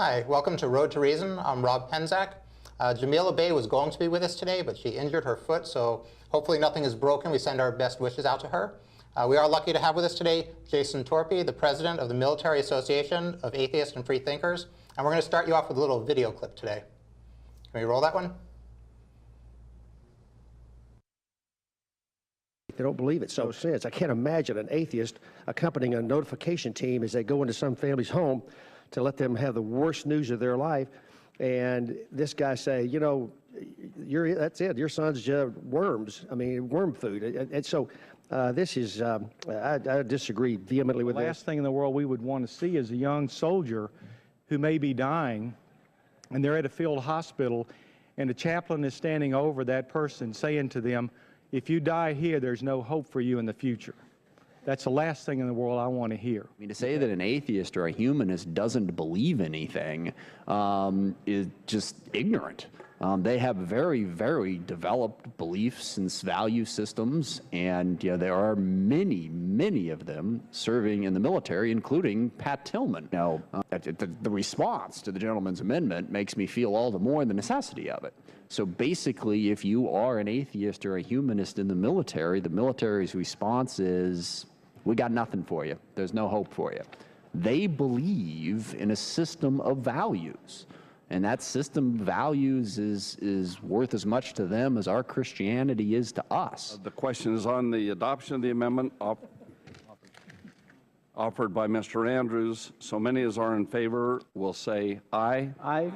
Hi, welcome to Road to Reason. I'm Rob Penzak. Jamila Bey was going to be with us today, but she injured her foot, so hopefully nothing is broken. We send our best wishes out to her. We are lucky to have with us today Jason Torpy, the president of the Military Association of Atheists and Freethinkers, and we're going to start you off with a little video clip today. Can we roll that one? They don't believe it. So since I can't imagine an atheist accompanying a notification team as they go into some family's home to let them have the worst news of their life, and this guy say, you know, that's it. Your son's worms. I mean, worm food. And so this is, I disagree vehemently with this. The last thing in the world we would want to see is a young soldier who may be dying, and they're at a field hospital, and the chaplain is standing over that person saying to them, if you die here, there's no hope for you in the future. That's the last thing in the world I want to hear. I mean, to say that an atheist or a humanist doesn't believe anything is just ignorant. They have very, very developed beliefs and value systems, and there are many, many of them serving in the military, including Pat Tillman. Now, the response to the gentleman's amendment makes me feel all the more the necessity of it. So basically, if you are an atheist or a humanist in the military's response is, we got nothing for you. There's no hope for you. They believe in a system of values. And that system of values is worth as much to them as our Christianity is to us. The question is on the adoption of the amendment offered by Mr. Andrews. So many as are in favor will say aye. Aye.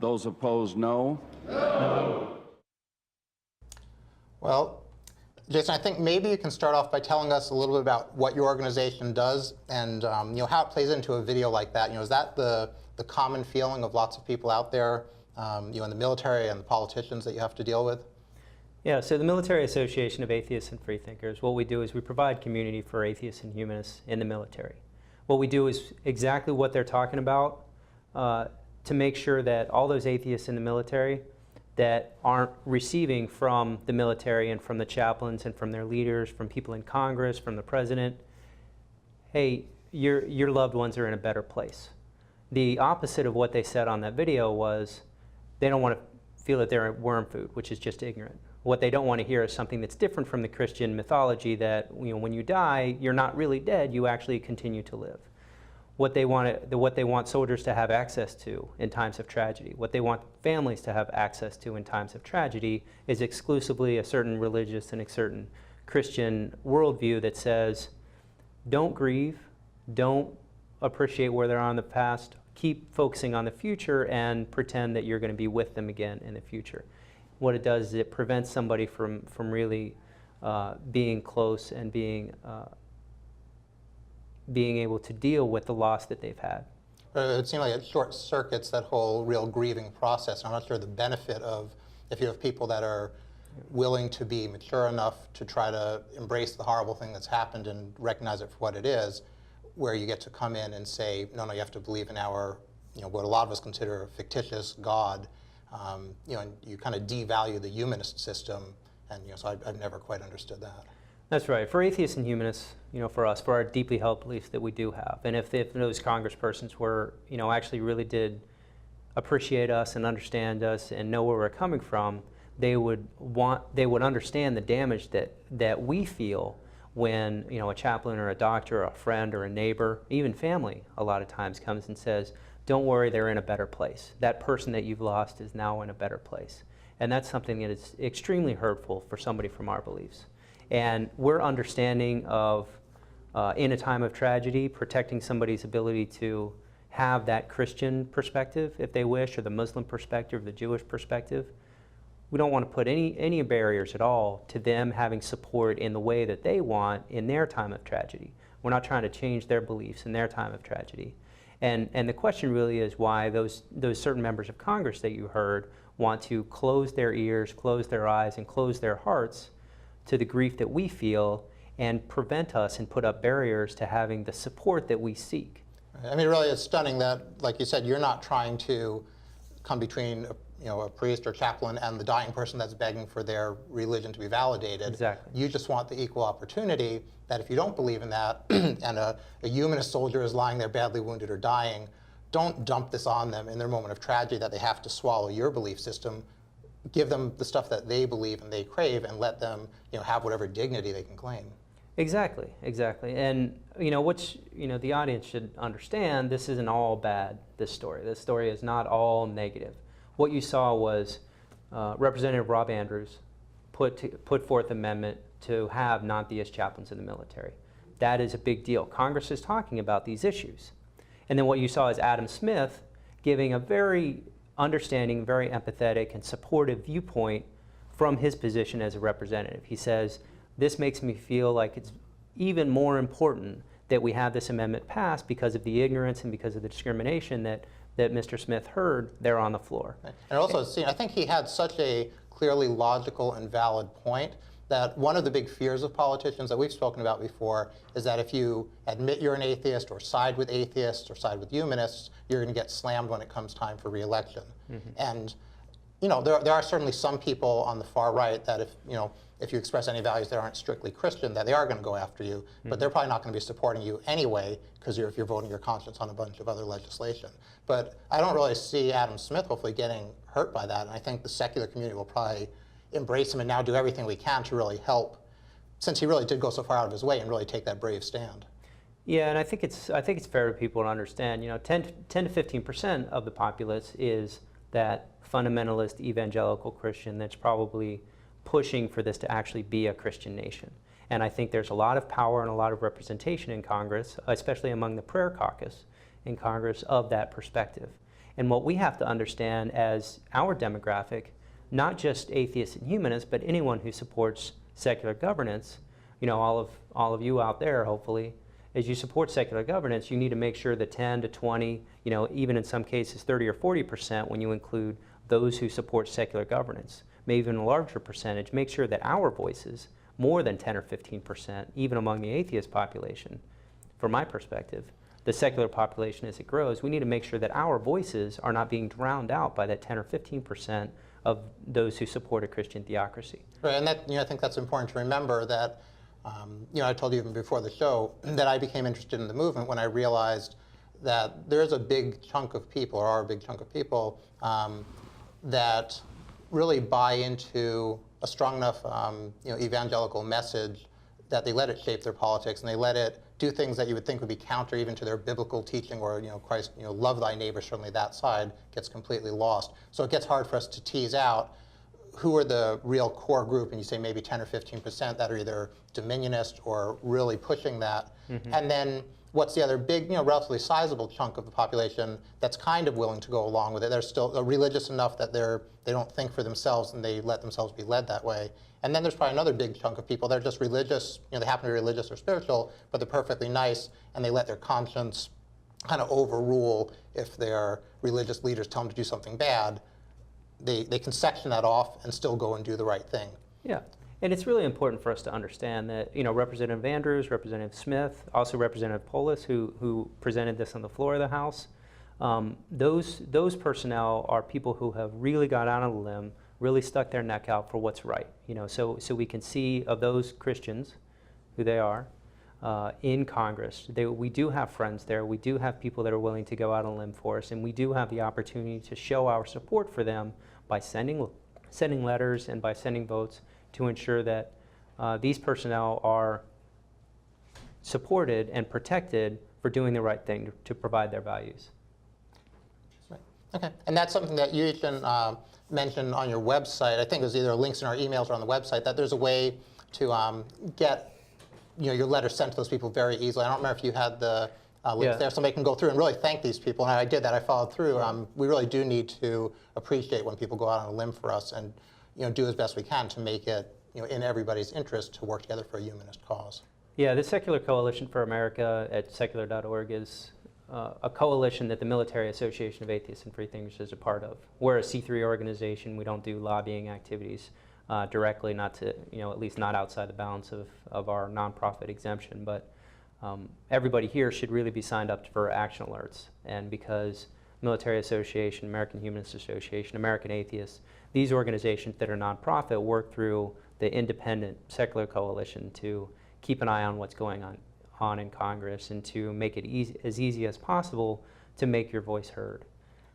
Those opposed, no. No. Well, Jason, I think maybe you can start off by telling us a little bit about what your organization does and how it plays into a video like that. Is that the common feeling of lots of people out there, in the military and the politicians that you have to deal with? Yeah, so the Military Association of Atheists and Freethinkers, what we do is we provide community for atheists and humanists in the military. What we do is exactly what they're talking about, to make sure that all those atheists in the military that aren't receiving from the military and from the chaplains and from their leaders, from people in Congress, from the president, hey, your loved ones are in a better place. The opposite of what they said on that video was they don't want to feel that they're worm food, which is just ignorant. What they don't want to hear is something that's different from the Christian mythology that when you die, you're not really dead, you actually continue to live. What they want soldiers to have access to in times of tragedy, what they want families to have access to in times of tragedy is exclusively a certain religious and a certain Christian worldview that says, don't grieve, don't appreciate where they are in the past, keep focusing on the future and pretend that you're going to be with them again in the future. What it does is it prevents somebody from really being close and being able to deal with the loss that they've had. It seems like it short circuits that whole real grieving process. I'm not sure the benefit of if you have people that are willing to be mature enough to try to embrace the horrible thing that's happened and recognize it for what it is, where you get to come in and say, no, you have to believe in our, what a lot of us consider a fictitious God, and you kind of devalue the humanist system, and so I've never quite understood that. That's right. For atheists and humanists, for us, for our deeply held beliefs that we do have, and if those congresspersons were, actually really did appreciate us and understand us and know where we're coming from, they would understand the damage that we feel when, a chaplain or a doctor or a friend or a neighbor, even family, a lot of times comes and says, don't worry, they're in a better place. That person that you've lost is now in a better place. And that's something that is extremely hurtful for somebody from our beliefs. And we're understanding of, in a time of tragedy, protecting somebody's ability to have that Christian perspective, if they wish, or the Muslim perspective, or the Jewish perspective. We don't want to put any barriers at all to them having support in the way that they want in their time of tragedy. We're not trying to change their beliefs in their time of tragedy. And the question really is why those certain members of Congress that you heard want to close their ears, close their eyes, and close their hearts to the grief that we feel and prevent us and put up barriers to having the support that we seek. I mean, really, it's stunning that, like you said, you're not trying to come between a priest or chaplain and the dying person that's begging for their religion to be validated. Exactly. You just want the equal opportunity that if you don't believe in that and a humanist soldier is lying there badly wounded or dying, don't dump this on them in their moment of tragedy that they have to swallow your belief system. Give them the stuff that they believe and they crave, and let them, have whatever dignity they can claim. Exactly, exactly. And the audience should understand, this isn't all bad, this story. This story is not all negative. What you saw was Representative Rob Andrews put forth an amendment to have non-theist chaplains in the military. That is a big deal. Congress is talking about these issues. And then what you saw is Adam Smith giving a very understanding, very empathetic and supportive viewpoint from his position as a representative. He says, this makes me feel like it's even more important that we have this amendment passed because of the ignorance and because of the discrimination that Mr. Smith heard there on the floor. And also, I think he had such a clearly logical and valid point that one of the big fears of politicians that we've spoken about before is that if you admit you're an atheist or side with atheists or side with humanists, you're going to get slammed when it comes time for re-election. And there are certainly some people on the far right that if you express any values that aren't strictly Christian, that they are going to go after you, but they're probably not going to be supporting you anyway because if you're voting your conscience on a bunch of other legislation. But I don't really see Adam Smith hopefully getting hurt by that, and I think the secular community will probably embrace him and now do everything we can to really help, since he really did go so far out of his way and really take that brave stand. Yeah, and I think it's fair to people to understand, 10 to 15% of the populace is that fundamentalist evangelical Christian that's probably pushing for this to actually be a Christian nation. And I think there's a lot of power and a lot of representation in Congress, especially among the prayer caucus in Congress, of that perspective. And what we have to understand as our demographic, not just atheists and humanists, but anyone who supports secular governance, all of you out there, hopefully, as you support secular governance, you need to make sure that 10 to 20, even in some cases 30 or 40% when you include those who support secular governance, maybe even a larger percentage, make sure that our voices, more than 10 or 15%, even among the atheist population, from my perspective, the secular population as it grows, we need to make sure that our voices are not being drowned out by that 10 or 15% of those who support a Christian theocracy. Right, and that, I think that's important to remember that, I told you even before the show that I became interested in the movement when I realized that there's a big chunk of people, or are a big chunk of people, that really buy into a strong enough evangelical message that they let it shape their politics and they let it do things that you would think would be counter even to their biblical teaching, or Christ, love thy neighbor. Certainly that side gets completely lost. So it gets hard for us to tease out who are the real core group, and you say maybe 10 or 15% that are either dominionist or really pushing that. And then what's the other big, relatively sizable chunk of the population that's kind of willing to go along with it? They're still religious enough that they don't think for themselves and they let themselves be led that way. And then there's probably another big chunk of people that are just religious, they happen to be religious or spiritual, but they're perfectly nice and they let their conscience kind of overrule if their religious leaders tell them to do something bad. They can section that off and still go and do the right thing. Yeah. And it's really important for us to understand that, Representative Andrews, Representative Smith, also Representative Polis, who presented this on the floor of the House, those personnel are people who have really got out on a limb, really stuck their neck out for what's right. So we can see of those Christians, who they are, in Congress. We do have friends there. We do have people that are willing to go out on a limb for us, and we do have the opportunity to show our support for them by sending letters and by sending votes to ensure that these personnel are supported and protected for doing the right thing to provide their values. Right. Okay, and that's something that you can mention on your website. I think there's either links in our emails or on the website that there's a way to get your letter sent to those people very easily. I don't remember if you had the links there. Somebody can go through and really thank these people, and I did that. I followed through. We really do need to appreciate when people go out on a limb for us and do as best we can to make it in everybody's interest to work together for a humanist cause. Yeah, the Secular Coalition for America at secular.org is a coalition that the Military Association of Atheists and Freethinkers is a part of. We're a C3 organization. We don't do lobbying activities directly, not to, at least not outside the bounds of our nonprofit exemption, but everybody here should really be signed up for action alerts. And because Military Association, American Humanist Association, American Atheists, these organizations that are nonprofit work through the independent secular coalition to keep an eye on what's going on in Congress and to make it as easy as possible to make your voice heard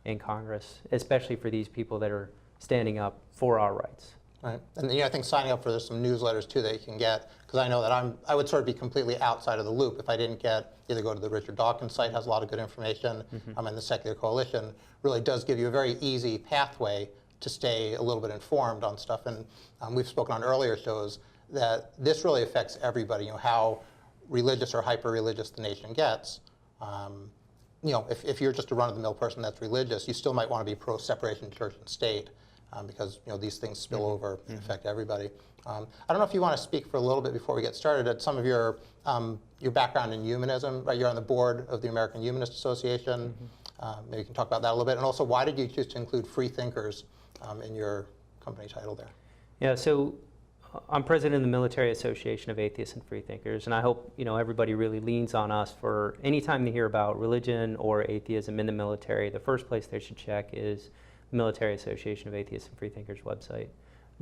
in Congress, especially for these people that are standing up for our rights. Right, and I think signing up for there's some newsletters too that you can get, because I know that I would sort of be completely outside of the loop if I didn't either go to the Richard Dawkins site, has a lot of good information, and the Secular Coalition really does give you a very easy pathway to stay a little bit informed on stuff. And we've spoken on earlier shows that this really affects everybody. How religious or hyper-religious the nation gets. If you're just a run-of-the-mill person that's religious, you still might want to be pro-separation of church and state. Because these things spill over and affect everybody. I don't know if you want to speak for a little bit before we get started at some of your background in humanism. Right, you're on the board of the American Humanist Association. Maybe you can talk about that a little bit. And also, why did you choose to include Freethinkers in your company title there? Yeah, so I'm president of the Military Association of Atheists and Freethinkers, and I hope everybody really leans on us for any time they hear about religion or atheism in the military. The first place they should check is Military Association of Atheists and Freethinkers website,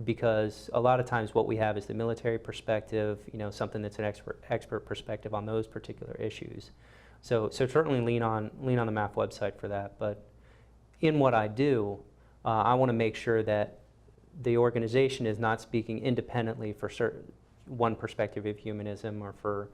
because a lot of times what we have is the military perspective, something that's an expert perspective on those particular issues. So certainly lean on the MAAF website for that. But in what I do, I want to make sure that the organization is not speaking independently for one perspective of humanism or for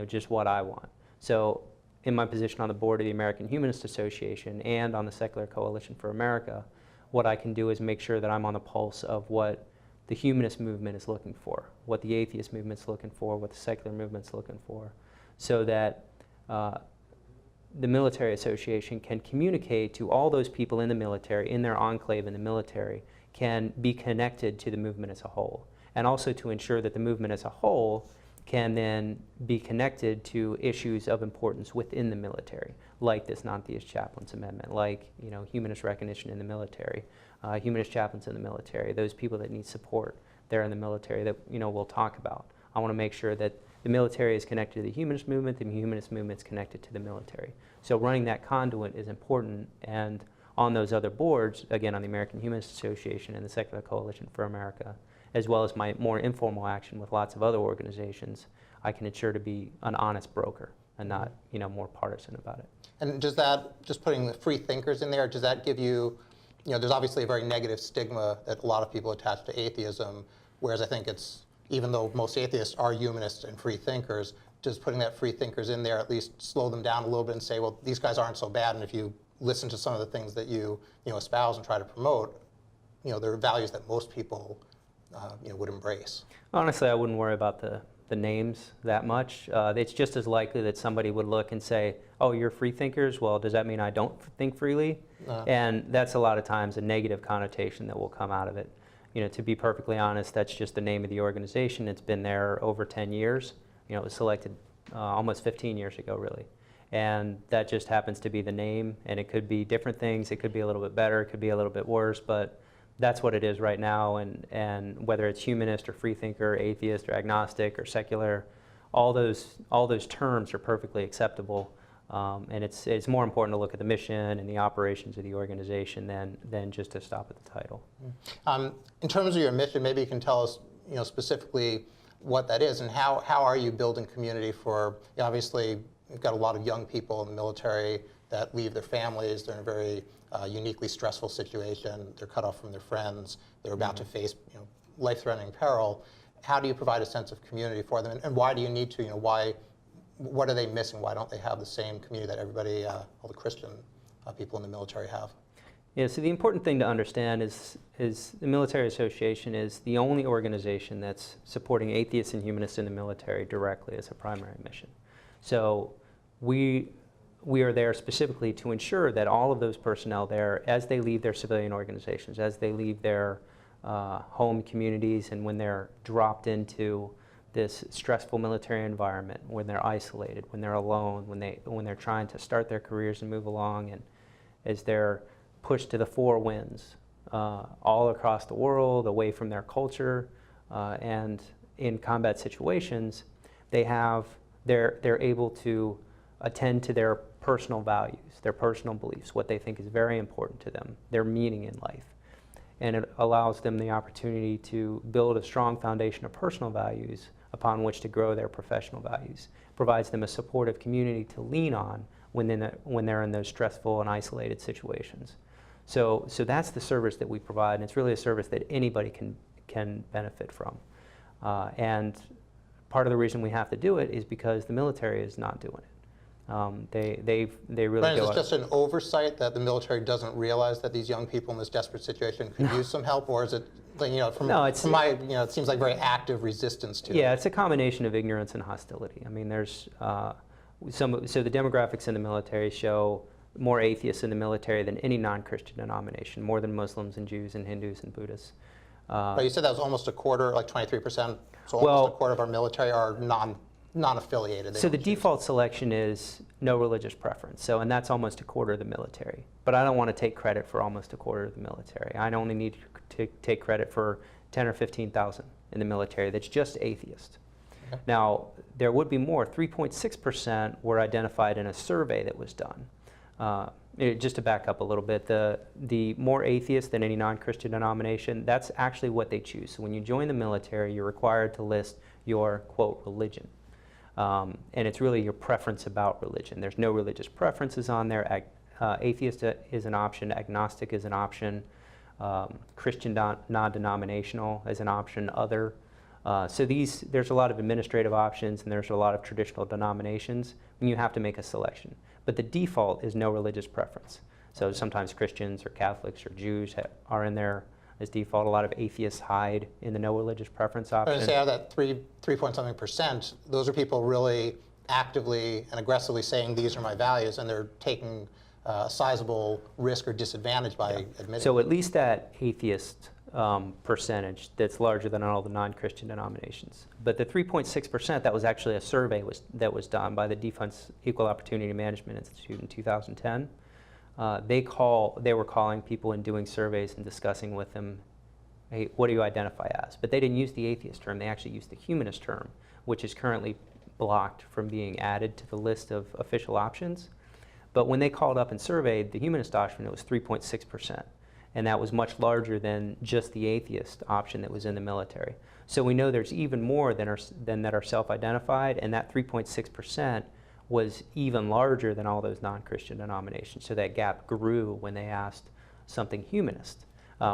just what I want. So in my position on the board of the American Humanist Association and on the Secular Coalition for America, what I can do is make sure that I'm on the pulse of what the humanist movement is looking for, what the atheist movement's looking for, what the secular movement's looking for, so that the Military Association can communicate to all those people in the military, in their enclave in the military, can be connected to the movement as a whole, and also to ensure that the movement as a whole can then be connected to issues of importance within the military, like this non-theist chaplains amendment, like humanist recognition in the military, humanist chaplains in the military, those people that need support there in the military that we'll talk about. I want to make sure that the military is connected to the humanist movement, the humanist movement is connected to the military. So running that conduit is important, and on those other boards, again on the American Humanist Association and the Secular Coalition for America, as well as my more informal action with lots of other organizations, I can ensure to be an honest broker and not, more partisan about it. And does that, just putting the free thinkers in there, does that give you, there's obviously a very negative stigma that a lot of people attach to atheism, whereas I think it's, even though most atheists are humanists and free thinkers, does putting that free thinkers in there at least slow them down a little bit and say, well, these guys aren't so bad, and if you listen to some of the things that you espouse and try to promote, there are values that most people would embrace? Honestly, I wouldn't worry about the names that much. It's just as likely that somebody would look and say, oh, you're free thinkers? Well, does that mean I don't think freely? And that's a lot of times a negative connotation that will come out of it. To be perfectly honest, that's just the name of the organization. It's been there over 10 years. It was selected almost 15 years ago, really. And that just happens to be the name, and it could be different things. It could be a little bit better, it could be a little bit worse, but that's what it is right now. And whether it's humanist or freethinker, atheist or agnostic or secular, all those terms are perfectly acceptable. And it's more important to look at the mission and the operations of the organization than just to stop at the title. In terms of your mission, maybe you can tell us, specifically what that is, and how are you building community for, obviously, you've got a lot of young people in the military that leave their families. They're in a very uniquely stressful situation. They're cut off from their friends. They're about to face, life-threatening peril. How do you provide a sense of community for them, and why do you need to? What are they missing? Why don't they have the same community that everybody, all the Christian people in the military have? Yeah, so the important thing to understand is the Military Association is the only organization that's supporting atheists and humanists in the military directly as a primary mission. So we are there specifically to ensure that all of those personnel there, as they leave their civilian organizations, as they leave their home communities, and when they're dropped into this stressful military environment, when they're isolated, when they're alone, when they're trying to start their careers and move along, and as they're pushed to the four winds all across the world, away from their culture, and in combat situations, they're able to attend to their personal values, their personal beliefs, what they think is very important to them, their meaning in life. And it allows them the opportunity to build a strong foundation of personal values upon which to grow their professional values. Provides them a supportive community to lean on when they're in those stressful and isolated situations. So that's the service that we provide, and it's really a service that anybody can benefit from. And part of the reason we have to do it is because the military is not doing it. They really Brandon, go is it just an oversight that the military doesn't realize that these young people in this desperate situation could use some help, or is it, like, from my, it seems like very active resistance to it? Yeah, it's a combination of ignorance and hostility. I mean, there's so the demographics in the military show more atheists in the military than any non-Christian denomination, more than Muslims and Jews and Hindus and Buddhists. But you said that was almost a quarter, like 23%, so almost a quarter of our military are non-affiliated. So the default selection is no religious preference. So, and that's almost a quarter of the military. But I don't want to take credit for almost a quarter of the military. I only need to take credit for 10 or 15,000 in the military that's just atheist. Okay. Now, there would be more. 3.6% were identified in a survey that was done. Just to back up a little bit, the more atheist than any non-Christian denomination, that's actually what they choose. So when you join the military, you're required to list your, quote, religion. And it's really your preference about religion. There's no religious preferences on there. Atheist is an option. Agnostic is an option. Christian non-denominational is an option. Other. So there's a lot of administrative options, and there's a lot of traditional denominations, and you have to make a selection. But the default is no religious preference. So sometimes Christians or Catholics or Jews are in there as default. A lot of atheists hide in the no religious preference option. I was going to say, out of that 3.something%, those are people really actively and aggressively saying these are my values, and they're taking a sizable risk or disadvantage by admitting. So at least that atheist percentage that's larger than all the non-Christian denominations. But the 3.6%, that was actually a survey that was done by the Defense Equal Opportunity Management Institute in 2010. They were calling people and doing surveys and discussing with them, hey, what do you identify as? But they didn't use the atheist term, they actually used the humanist term, which is currently blocked from being added to the list of official options. But when they called up and surveyed the humanist option, it was 3.6%. And that was much larger than just the atheist option that was in the military. So we know there's even more than that are self-identified, and that 3.6% was even larger than all those non-Christian denominations. So that gap grew when they asked something humanist,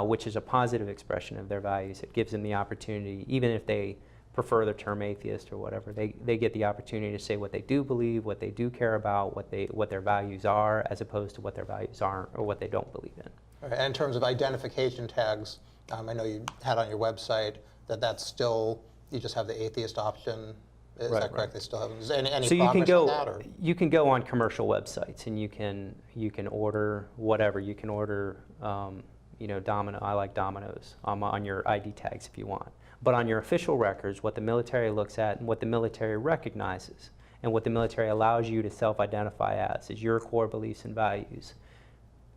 which is a positive expression of their values. It gives them the opportunity, even if they prefer the term atheist or whatever, they get the opportunity to say what they do believe, what they do care about, what their values are, as opposed to what their values aren't or what they don't believe in. And in terms of identification tags, I know you had on your website that's still, you just have the atheist option. Is that correct? Right. They still have. Is there any so progress on that? Or? You can go on commercial websites and you can order whatever. You can order, Domino. I like Domino's on your ID tags if you want. But on your official records, what the military looks at and what the military recognizes and what the military allows you to self-identify as is your core beliefs and values.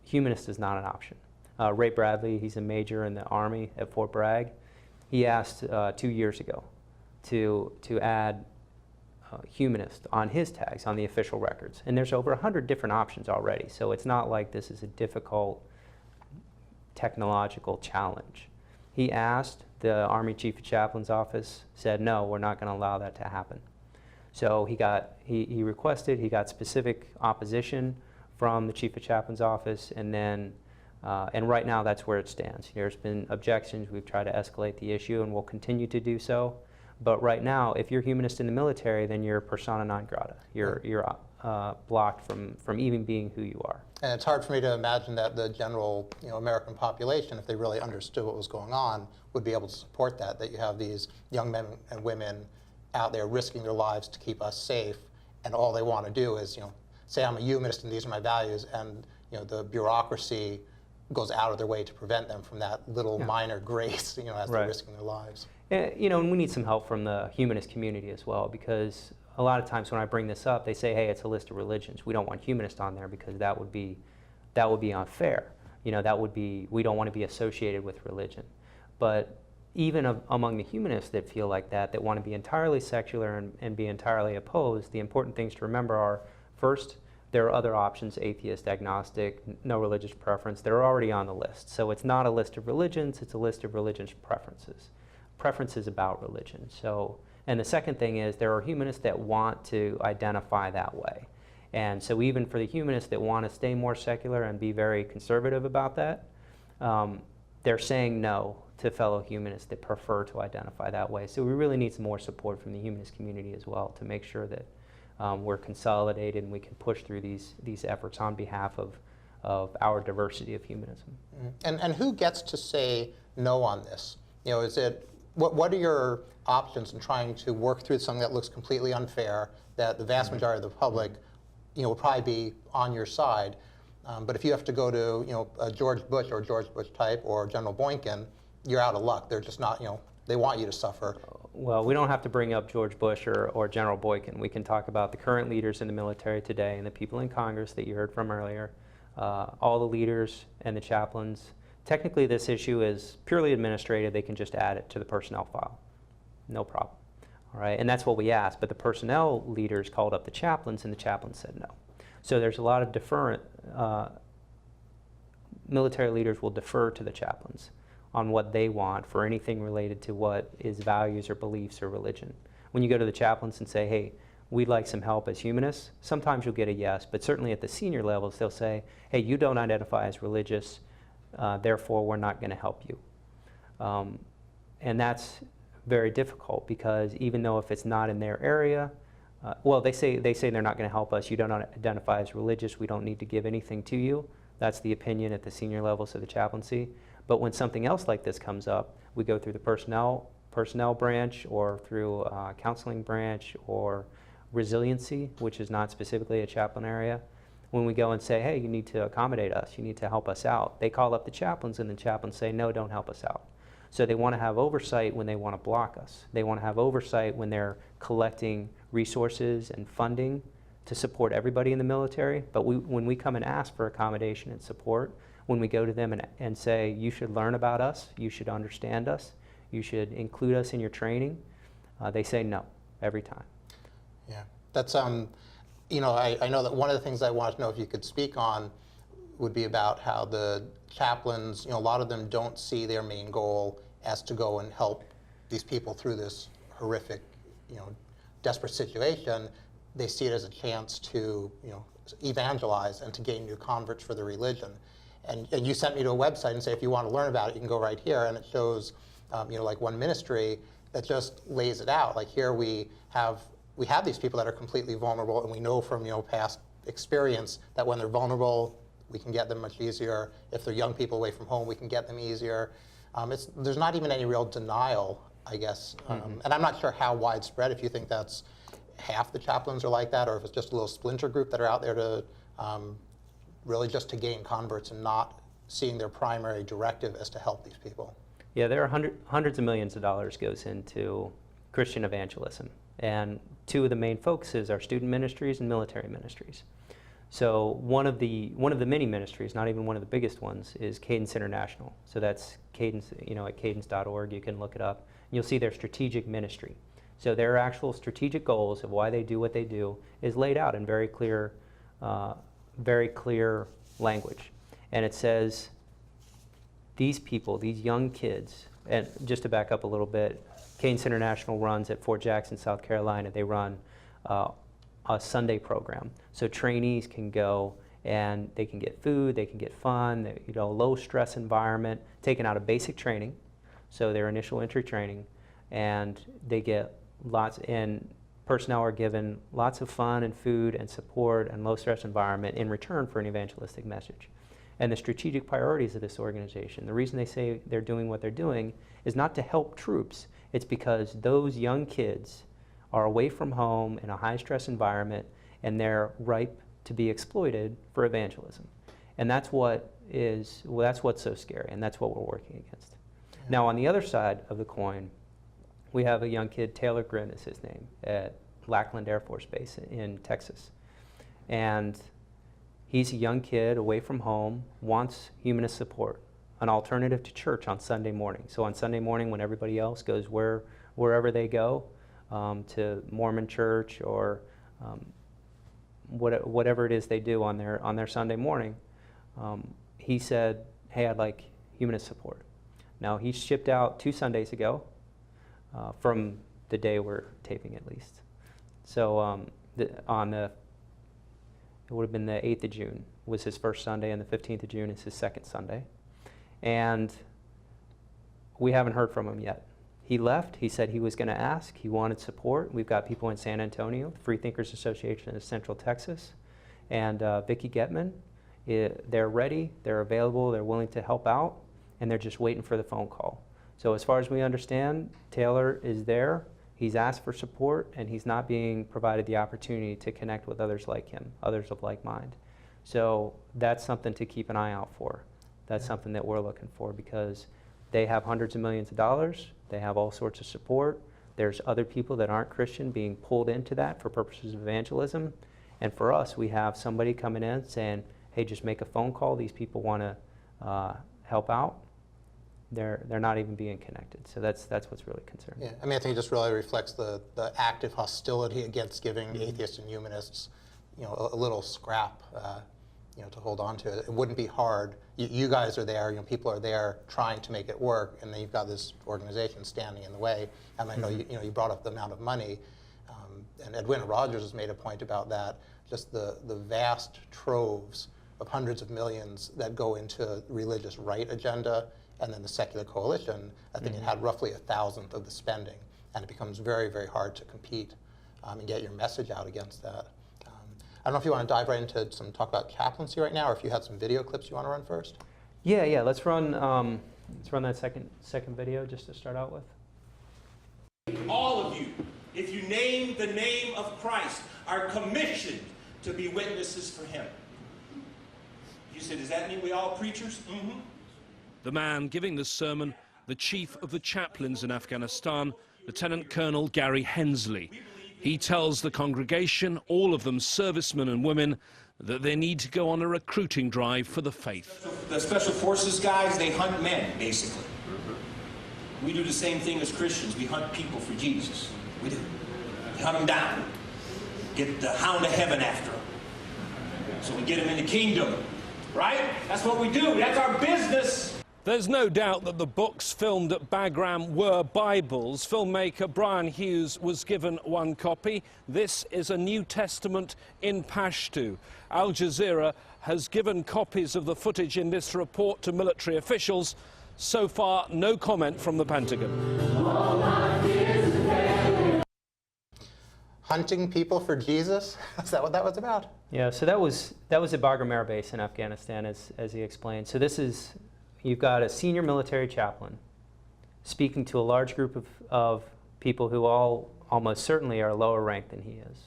Humanist is not an option. Ray Bradley, he's a major in the Army at Fort Bragg. He asked 2 years ago to add humanist on his tags, on the official records. And there's over 100 different options already, so it's not like this is a difficult technological challenge. He asked, the Army Chief of Chaplain's office said, no, we're not going to allow that to happen. So he requested, he got specific opposition from the Chief of Chaplain's office, and then, and right now that's where it stands. There's been objections, we've tried to escalate the issue, and we'll continue to do so. But right now, if you're humanist in the military, then you're persona non grata. You're blocked from even being who you are. And it's hard for me to imagine that the general American population, if they really understood what was going on, would be able to support that you have these young men and women out there risking their lives to keep us safe, and all they want to do is say I'm a humanist and these are my values, and the bureaucracy goes out of their way to prevent them from that little minor grace as they're risking their lives. And we need some help from the humanist community as well, because a lot of times when I bring this up, they say, hey, it's a list of religions. We don't want humanist on there because that would be unfair. We don't want to be associated with religion. But even among the humanists that feel like that want to be entirely secular and be entirely opposed, the important things to remember are, first, there are other options, atheist, agnostic, no religious preference. They're already on the list. So it's not a list of religions, it's a list of religious preferences. Preferences about religion. And the second thing is there are humanists that want to identify that way. And so even for the humanists that want to stay more secular and be very conservative about that, they're saying no to fellow humanists that prefer to identify that way. So we really need some more support from the humanist community as well to make sure that we're consolidated and we can push through these efforts on behalf of our diversity of humanism. And who gets to say no on this? You know, is it, what are your options in trying to work through something that looks completely unfair, that the vast majority of the public, you know, will probably be on your side? But if you have to go to, you know, a George Bush or George Bush type or General Boykin, you're out of luck. They're just not, you know, they want you to suffer. Well, we don't have to bring up George Bush or General Boykin. We can talk about the current leaders in the military today and the people in Congress that you heard from earlier, all the leaders and the chaplains. Technically, this issue is purely administrative. They can just add it to the personnel file. No problem. All right, and that's what we asked. But the personnel leaders called up the chaplains, and the chaplains said no. So there's a lot of deferent. Military leaders will defer to the chaplains on what they want for anything related to what is values or beliefs or religion. When you go to the chaplains and say, hey, we'd like some help as humanists, sometimes you'll get a yes, but certainly at the senior levels, they'll say, hey, you don't identify as religious, therefore we're not going to help you. And that's very difficult because even though if it's not in their area, well, they say they're not going to help us, you don't identify as religious, we don't need to give anything to you. That's the opinion at the senior levels of the chaplaincy. But when something else like this comes up, we go through the personnel branch or through counseling branch or resiliency, which is not specifically a chaplain area. When we go and say, hey, you need to accommodate us, you need to help us out, they call up the chaplains and the chaplains say, no, don't help us out. So they want to have oversight when they want to block us. They want to have oversight when they're collecting resources and funding to support everybody in the military. But when we come and ask for accommodation and support, when we go to them and say, you should learn about us, you should understand us, you should include us in your training, they say no every time. Yeah, that's, you know, I know that one of the things I wanted to know if you could speak on would be about how the chaplains, you know, a lot of them don't see their main goal as to go and help these people through this horrific, you know, desperate situation. They see it as a chance to, you know, evangelize and to gain new converts for the religion. And you sent me to a website and say, if you want to learn about it, you can go right here. And it shows, you know, like one ministry that just lays it out. Like here we have these people that are completely vulnerable, and we know from, you know, past experience that when they're vulnerable, we can get them much easier. If they're young people away from home, we can get them easier. There's not even any real denial, I guess. And I'm not sure how widespread, if you think that's half the chaplains are like that, or if it's just a little splinter group that are out there to really just to gain converts and not seeing their primary directive as to help these people. Yeah, there are hundreds of millions of dollars goes into Christian evangelism. And two of the main focuses are student ministries and military ministries. So one of the many ministries, not even one of the biggest ones, is Cadence International. So that's Cadence, you know, at cadence.org, you can look it up. And you'll see their strategic ministry. So their actual strategic goals of why they do what they do is laid out in very clear language. And it says, these people, these young kids, and just to back up a little bit, Cadence International runs at Fort Jackson, South Carolina. They run a Sunday program. So trainees can go and they can get food, they can get fun, you know, low stress environment, taken out of basic training, so their initial entry training, and they get lots, and personnel are given lots of fun and food and support and low stress environment in return for an evangelistic message. And the strategic priorities of this organization, the reason they say they're doing what they're doing is not to help troops. It's because those young kids are away from home in a high stress environment and they're ripe to be exploited for evangelism. And that's what is, well, that's what's so scary, and that's what we're working against. Yeah. Now on the other side of the coin, we have a young kid, Taylor Grin is his name, at Lackland Air Force Base in Texas. And he's a young kid away from home, wants humanist support, an alternative to church on Sunday morning. So on Sunday morning when everybody else goes wherever they go, to Mormon church or whatever it is they do on their Sunday morning, he said, hey, I'd like humanist support. Now he shipped out 2 Sundays ago, from the day we're taping at least. So on the it would have been the 8th of June was his first Sunday, and the 15th of June is his second Sunday. And we haven't heard from him yet. He left. He said he was going to ask. He wanted support. We've got people in San Antonio, the Freethinkers Association of Central Texas, and Vicki Getman. They're ready. They're available. They're willing to help out, and they're just waiting for the phone call. So as far as we understand, Taylor is there. He's asked for support, and he's not being provided the opportunity to connect with others like him, others of like mind. So that's something to keep an eye out for. That's something that we're looking for, because they have hundreds of millions of dollars. They have all sorts of support. There's other people that aren't Christian being pulled into that for purposes of evangelism. And for us, we have somebody coming in saying, hey, just make a phone call. These people want to help out. They're not even being connected. So that's what's really concerning. Yeah, I mean, I think it just really reflects the active hostility against giving atheists and humanists, a little scrap, to hold on to. It wouldn't be hard. You guys are there, people are there trying to make it work, and then you've got this organization standing in the way. And I know you brought up the amount of money, and Edwina Rogers has made a point about that, just the vast troves of hundreds of millions that go into religious right agenda, and then the secular coalition, I think it had roughly 1,000th of the spending, and it becomes very, very hard to compete and get your message out against that. I don't know if you want to dive right into some talk about chaplaincy right now, or if you had some video clips you want to run first. Yeah. Let's run that second video just to start out with. All of you, if you name the name of Christ, are commissioned to be witnesses for him. You said, does that mean we all preachers? Mm-hmm. The man giving the sermon, the chief of the chaplains in Afghanistan, Lieutenant Colonel Gary Hensley. He tells the congregation, all of them servicemen and women, that they need to go on a recruiting drive for the faith. The special forces guys, they hunt men, basically. We do the same thing as Christians. We hunt people for Jesus. We do. We hunt them down. Get the hound of heaven after them. So we get them in the kingdom. Right? That's what we do. That's our business. There's no doubt that the books filmed at Bagram were Bibles. Filmmaker Brian Hughes was given one copy. This is a New Testament in Pashto. Al Jazeera has given copies of the footage in this report to military officials. So far, no comment from the Pentagon. Hunting people for Jesus? Is that what that was about? Yeah, so that was at Bagram Air Base in Afghanistan, as he explained. So this is, you've got a senior military chaplain speaking to a large group of people who all almost certainly are lower ranked than he is.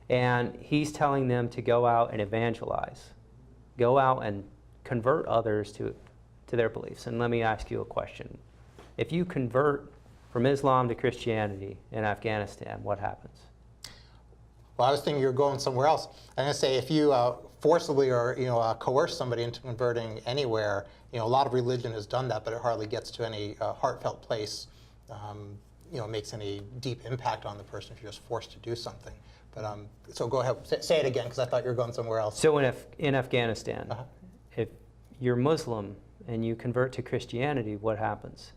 And he's telling them to go out and evangelize, go out and convert others to their beliefs. And let me ask you a question. If you convert from Islam to Christianity in Afghanistan, what happens? Well, I was thinking you were going somewhere else. I'm going to say if you forcibly or coerce somebody into converting anywhere, a lot of religion has done that, but it hardly gets to any heartfelt place, makes any deep impact on the person if you're just forced to do something. But so go ahead, say it again, because I thought you were going somewhere else. So in Afghanistan, if you're Muslim and you convert to Christianity, what happens?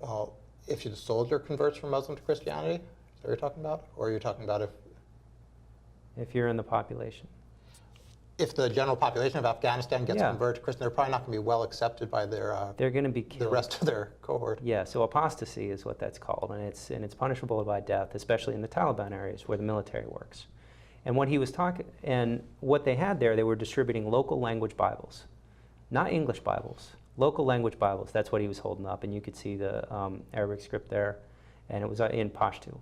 Well, if the soldier converts from Muslim to Christianity, is that what you're talking about? Or are you talking about if you're in the population? If the general population of Afghanistan gets converted to Christian, they're probably not going to be well accepted by they're going to be killed. The rest of their cohort. Yeah, so apostasy is what that's called, and it's punishable by death, especially in the Taliban areas where the military works. And what he was talking, and what they had there, they were distributing local language Bibles, not English Bibles, local language Bibles. That's what he was holding up, and you could see the Arabic script there, and it was in Pashto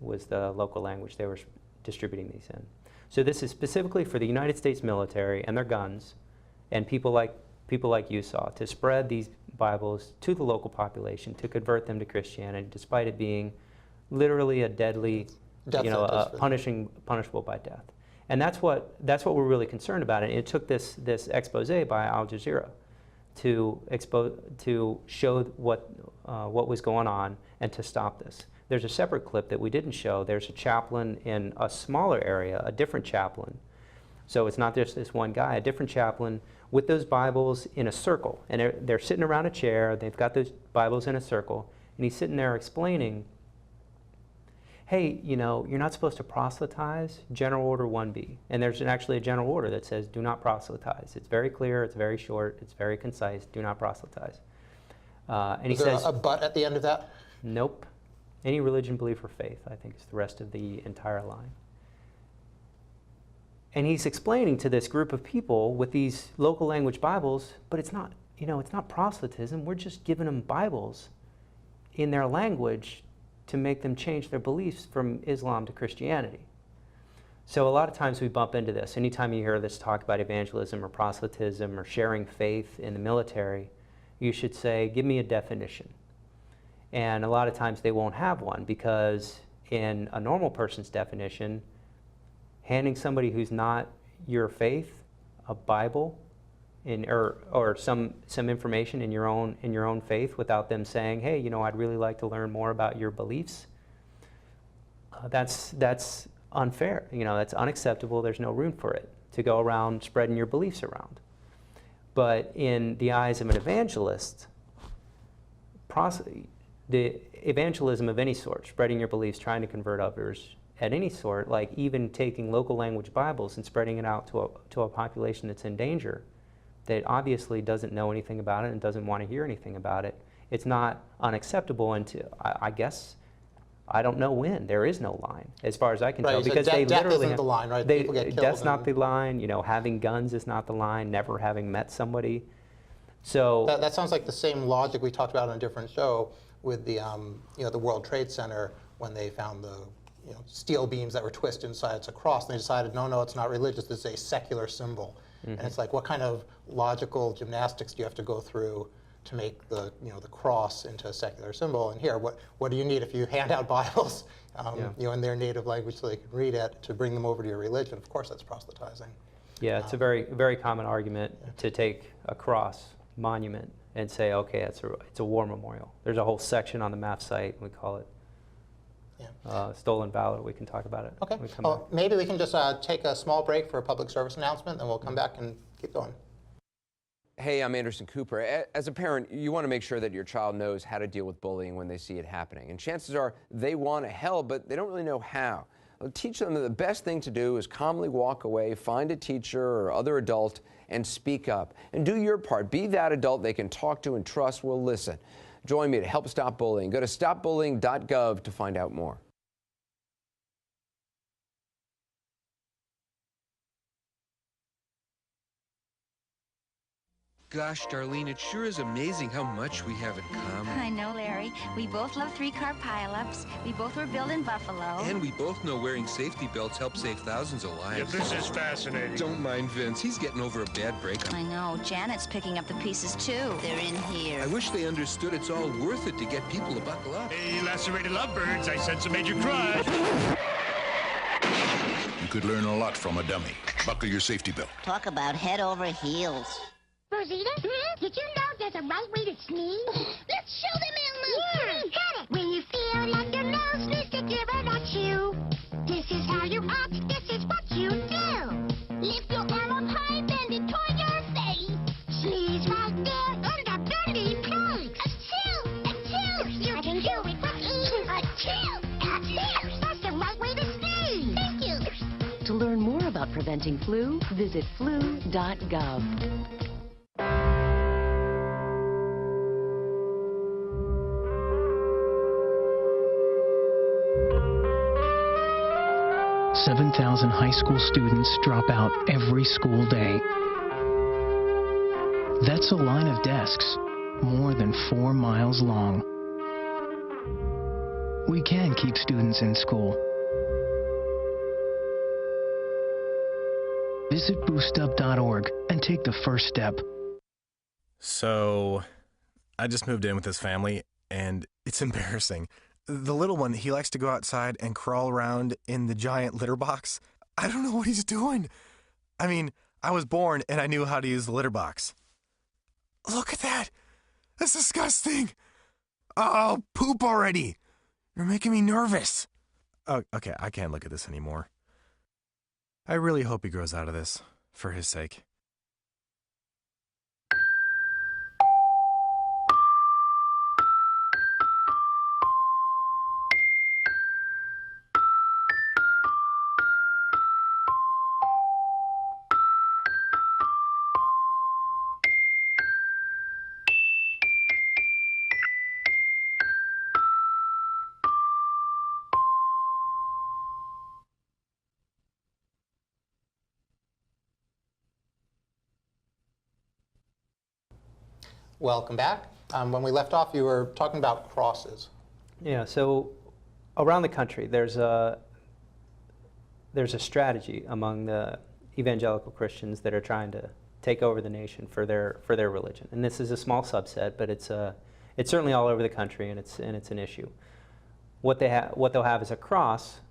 was the local language they were distributing these in. So this is specifically for the United States military and their guns, and people like you saw, to spread these Bibles to the local population, to convert them to Christianity, despite it being literally a deadly, punishable by death. And that's what we're really concerned about. And it took this expose by Al Jazeera to show what was going on and to stop this. There's a separate clip that we didn't show. There's a chaplain in a smaller area, a different chaplain. So it's not just this one guy, a different chaplain with those Bibles in a circle. And they're sitting around a chair. They've got those Bibles in a circle. And he's sitting there explaining, hey, you know, you're not supposed to proselytize, General Order 1B. And there's actually a general order that says do not proselytize. It's very clear, it's very short, it's very concise, do not proselytize. And he Is there says, a but at the end of that? nope. Any religion, belief, or faith, I think is the rest of the entire line. And he's explaining to this group of people with these local language Bibles, but it's not, you know, it's not proselytism. We're just giving them Bibles in their language to make them change their beliefs from Islam to Christianity. So a lot of times we bump into this. Anytime you hear this talk about evangelism or proselytism or sharing faith in the military, you should say, give me a definition. And a lot of times they won't have one, because in a normal person's definition, handing somebody who's not your faith a Bible or some information in your own faith without them saying, hey, you know, I'd really like to learn more about your beliefs, that's unfair. You know, that's unacceptable. There's no room for it to go around spreading your beliefs around. But in the eyes of an evangelist, the evangelism of any sort, spreading your beliefs, trying to convert others at any sort, like even taking local language Bibles and spreading it out to a population that's in danger, that obviously doesn't know anything about it and doesn't want to hear anything about it, it's not unacceptable until, I guess, I don't know when. There is no line, as far as I can tell, because they death literally isn't the line, right? People get killed. Death's not the line. You know, having guns is not the line. Never having met somebody. So that sounds like the same logic we talked about on a different show with the you know, the World Trade Center, when they found the, you know, steel beams that were twisted inside it's a cross, and they decided, no, it's not religious. It's a secular symbol. And it's like, what kind of logical gymnastics do you have to go through to make the, you know, the cross into a secular symbol? And here, what do you need if you hand out Bibles, you know, in their native language so they can read it, to bring them over to your religion? Of course, that's proselytizing. yeah, it's a very common argument to take a cross monument and say, okay, it's a war memorial. There's a whole section on the MAAF site. We call it Stolen Valor. We can talk about it. Okay. when we come Well, back. maybe we can just take a small break for a public service announcement, and we'll come back and keep going. Hey, I'm Anderson Cooper. As a parent, you want to make sure that your child knows how to deal with bullying when they see it happening. And chances are they want to help, but they don't really know how. Well, teach them that the best thing to do is calmly walk away, find a teacher or other adult, and speak up. And do your part. Be that adult they can talk to and trust will listen. Join me to help stop bullying. Go to stopbullying.gov to find out more. Gosh, Darlene, it sure is amazing how much we have in common. I know, Larry. We both love three-car pileups. We both were built in Buffalo. And we both know wearing safety belts helps save thousands of lives. Yeah, this is fascinating. Don't mind Vince. He's getting over a bad breakup. I know. Janet's picking up the pieces, too. They're in here. I wish they understood it's all worth it to get people to buckle up. Hey, lacerated lovebirds, I sense a major crush. You could learn a lot from a dummy. Buckle your safety belt. Talk about head over heels. Rosita, did you know there's a right way to sneeze? Let's show them, Elmo. Got it. When you feel like your nose needs to give it a chew, this is how you act. This is what you do. Lift your arm up high, bend it toward your face. Sneeze right there in the belly place. Achoo! Achoo! You can do it with ease. Achoo! Achoo! That's the right way to sneeze. Thank you. To learn more about preventing flu, visit flu.gov. 7,000 high school students drop out every school day. That's a line of desks more than 4 miles long. We can keep students in school. Visit boostup.org and take the first step. So, I just moved in with this family, and it's embarrassing. The little one, he likes to go outside and crawl around in the giant litter box. I don't know what he's doing. I mean, I was born and I knew how to use the litter box. Look at that. That's disgusting. Oh, poop already. You're making me nervous. Oh, okay, I can't look at this anymore. I really hope he grows out of this, for his sake. Welcome back. When we left off, you were talking about crosses. Yeah, so around the country, there's a strategy among the evangelical Christians that are trying to take over the nation for their religion. And this is a small subset, but it's certainly all over the country, and it's an issue. What they'll have is a cross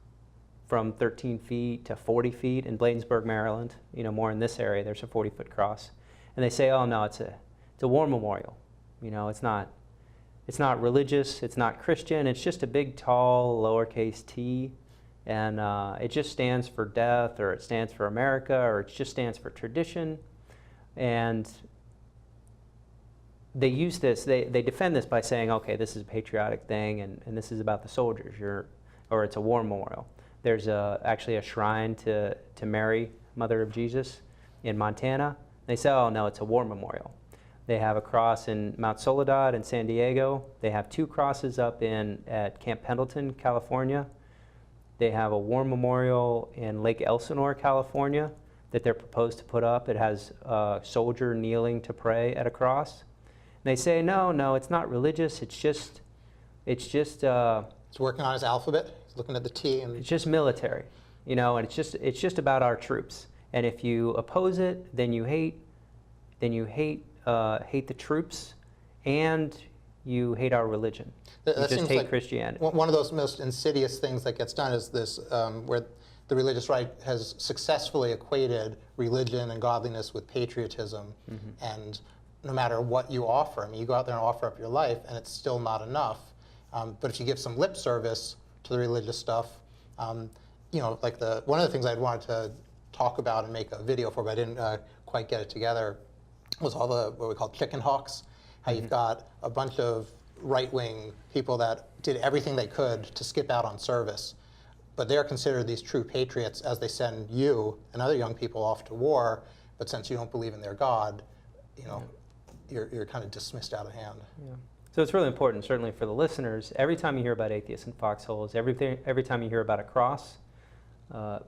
from 13 feet to 40 feet in Bladensburg, Maryland. More in this area, there's a 40-foot cross. And they say, oh no, it's a war memorial. It's not religious, it's not Christian, it's just a big, tall, lowercase t, and it just stands for death, or it stands for America, or it just stands for tradition. And they use this, they defend this by saying, okay, this is a patriotic thing, and this is about the soldiers, or it's a war memorial. There's actually a shrine to Mary, Mother of Jesus, in Montana. They say, oh no, it's a war memorial. They have a cross in Mount Soledad in San Diego. They have 2 crosses up at Camp Pendleton, California. They have a war memorial in Lake Elsinore, California, that they're proposed to put up. It has a soldier kneeling to pray at a cross. And they say, no, it's not religious. It's working on his alphabet. He's looking at the T, and it's just military, and it's just about our troops. And if you oppose it, then you hate the troops, and you hate our religion. You just hate Christianity. One of those most insidious things that gets done is this, where the religious right has successfully equated religion and godliness with patriotism. And no matter what you offer, you go out there and offer up your life, and it's still not enough. But if you give some lip service to the religious stuff, like one of the things I'd wanted to talk about and make a video for, but I didn't quite get it together, was all the what we call chicken hawks. How you've got a bunch of right-wing people that did everything they could to skip out on service, but they're considered these true patriots as they send you and other young people off to war. But since you don't believe in their God, you're kind of dismissed out of hand. Yeah. So it's really important, certainly for the listeners, every time you hear about atheists and foxholes, every time you hear about a cross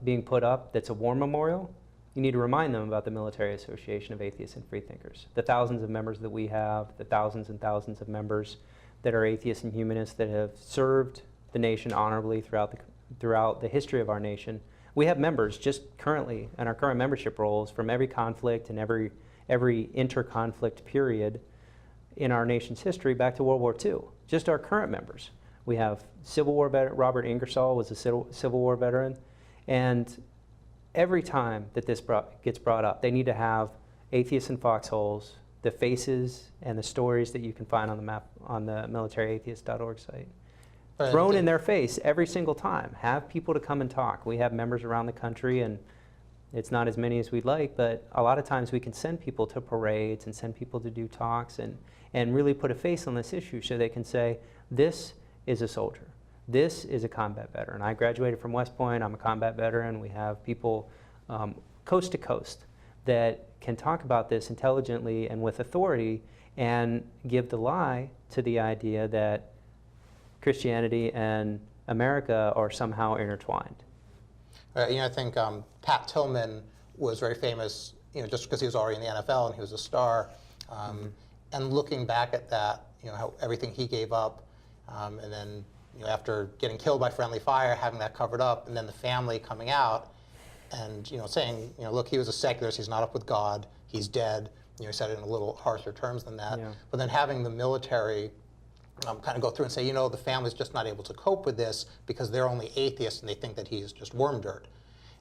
being put up that's a war memorial, you need to remind them about the Military Association of Atheists and Freethinkers, the thousands of members that we have, the thousands and thousands of members that are atheists and humanists that have served the nation honorably throughout the history of our nation. We have members just currently in our current membership rolls from every conflict and every inter-conflict period in our nation's history back to World War II, just our current members. We have Civil War veteran, Robert Ingersoll was a Civil War veteran, and every time that this gets brought up, they need to have atheists and foxholes, the faces and the stories that you can find on the map on the militaryatheist.org site. Thrown in their face every single time. Have people to come and talk. We have members around the country, and it's not as many as we'd like, but a lot of times we can send people to parades and send people to do talks and really put a face on this issue so they can say, this is a soldier. This is a combat veteran. I graduated from West Point. I'm a combat veteran. We have people coast to coast that can talk about this intelligently and with authority and give the lie to the idea that Christianity and America are somehow intertwined. I think Pat Tillman was very famous, just because he was already in the NFL and he was a star. And looking back at that, how everything he gave up, and then after getting killed by friendly fire, having that covered up, and then the family coming out and saying, look, he was a secularist, he's not up with God, he's dead. He said it in a little harsher terms than that. Yeah. But then having the military kind of go through and say, the family's just not able to cope with this because they're only atheists and they think that he's just worm dirt.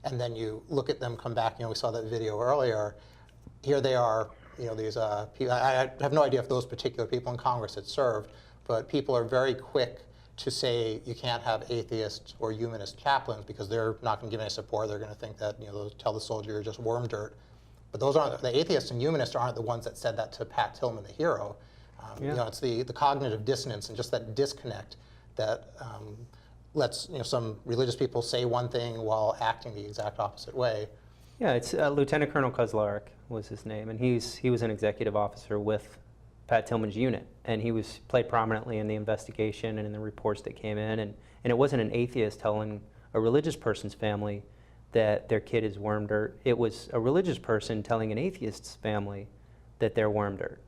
And then you look at them come back, we saw that video earlier. Here they are, these people. I have no idea if those particular people in Congress had served, but people are very quick to say you can't have atheist or humanist chaplains because they're not going to give any support. They're going to think that, they'll tell the soldier you're just worm dirt. But those aren't, the atheists and humanists aren't the ones that said that to Pat Tillman, the hero. It's the cognitive dissonance and just that disconnect that lets some religious people say one thing while acting the exact opposite way. Yeah, it's Lieutenant Colonel Kozlarek was his name, and he was an executive officer with Pat Tillman's unit, and he played prominently in the investigation and in the reports that came in, and it wasn't an atheist telling a religious person's family that their kid is worm dirt. It was a religious person telling an atheist's family that they're worm dirt.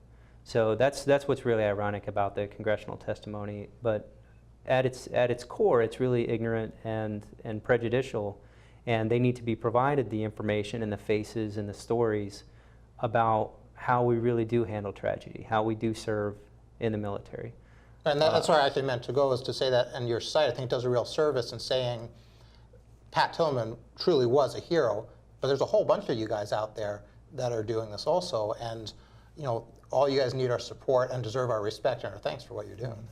So that's what's really ironic about the congressional testimony. But at its core, it's really ignorant and prejudicial, and they need to be provided the information and the faces and the stories about how we really do handle tragedy, how we do serve in the military. And that's where I actually meant to go, is to say that, and your site, I think, does a real service in saying Pat Tillman truly was a hero, but there's a whole bunch of you guys out there that are doing this also, and all you guys need our support and deserve our respect and our thanks for what you're doing.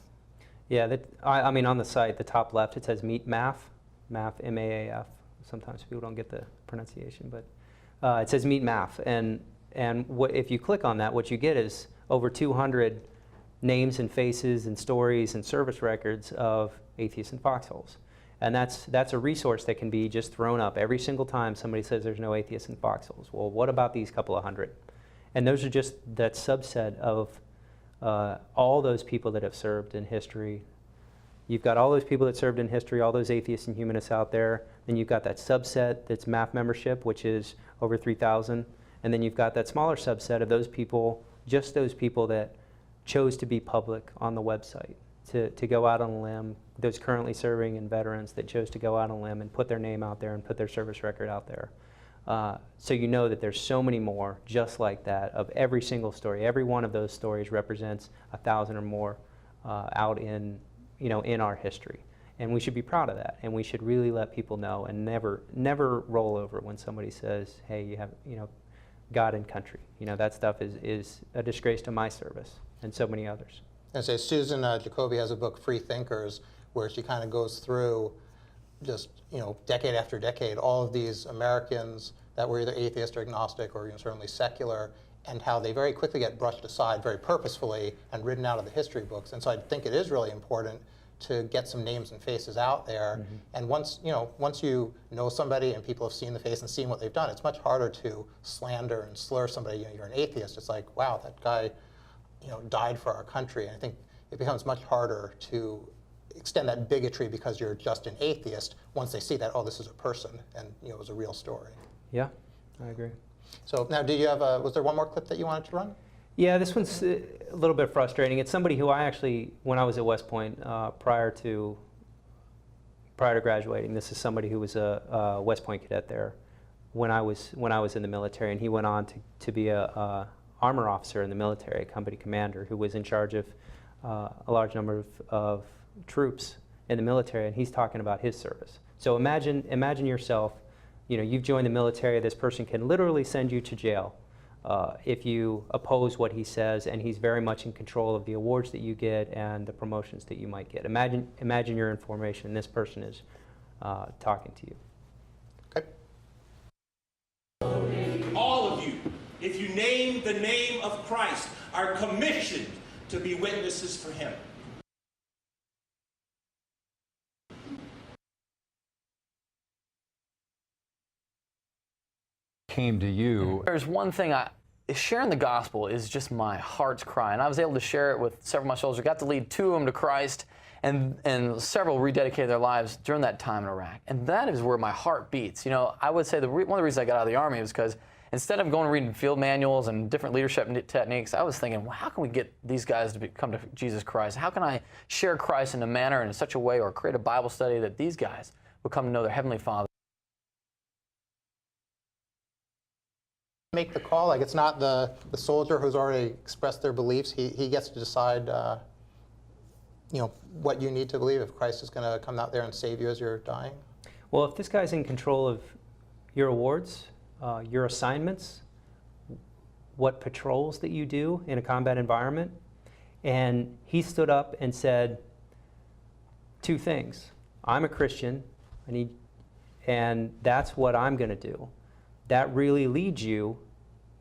Yeah, I mean, on the site, the top left, it says Meet MAAF, MAAF, M-A-A-F. Sometimes people don't get the pronunciation, but it says Meet MAAF, and if you click on that, what you get is over 200 names and faces and stories and service records of atheists in foxholes. And that's a resource that can be just thrown up every single time somebody says there's no atheists in foxholes. Well, what about these couple of hundred? And those are just that subset of all those people that have served in history. You've got all those people that served in history, all those atheists and humanists out there. Then you've got that subset that's MAAF membership, which is over 3,000. And then you've got that smaller subset of those people, just those people that chose to be public on the website, to go out on a limb, those currently serving and veterans that chose to go out on a limb and put their name out there and put their service record out there. So you know that there's so many more just like that of every single story. Every one of those stories represents 1,000 or more out in our history. And we should be proud of that. And we should really let people know and never roll over when somebody says, hey, you have, God and country. That stuff is a disgrace to my service and so many others. And say Susan Jacoby has a book, Freethinkers, where she kind of goes through just, decade after decade, all of these Americans that were either atheist or agnostic or certainly secular, and how they very quickly get brushed aside very purposefully and written out of the history books. And so I think it is really important to get some names and faces out there. Mm-hmm. And once you know somebody and people have seen the face and seen what they've done, it's much harder to slander and slur somebody. You're an atheist. It's like, wow, that guy died for our country. And I think it becomes much harder to extend that bigotry because you're just an atheist once they see that, oh, this is a person and it was a real story. Yeah, I agree. So now, do you have was there one more clip that you wanted to run? Yeah, this one's a little bit frustrating. It's somebody who I actually, when I was at West Point, prior to graduating, this is somebody who was a West Point cadet there when I was in the military, and he went on to be a armor officer in the military, a company commander who was in charge of a large number of troops in the military, and he's talking about his service. So imagine yourself, you've joined the military. This person can literally send you to jail if you oppose what he says, and he's very much in control of the awards that you get and the promotions that you might get. Imagine you're in formation, and this person is talking to you. Okay. All of you, if you name the name of Christ, are commissioned to be witnesses for him. Came to you. There's one thing, sharing the gospel is just my heart's cry, and I was able to share it with several of my soldiers. I got to lead 2 of them to Christ, and several rededicated their lives during that time in Iraq, and that is where my heart beats. I would say one of the reasons I got out of the Army was because instead of going and reading field manuals and different leadership techniques, I was thinking, well, how can we get these guys to come to Jesus Christ? How can I share Christ in a manner and in such a way, or create a Bible study that these guys would come to know their Heavenly Father? Make the call. Like, it's not the soldier who's already expressed their beliefs. He gets to decide what you need to believe, if Christ is going to come out there and save you as you're dying. Well, if this guy's in control of your awards, your assignments, what patrols that you do in a combat environment, and he stood up and said 2 things. I'm a Christian, and that's what I'm going to do. That really leads you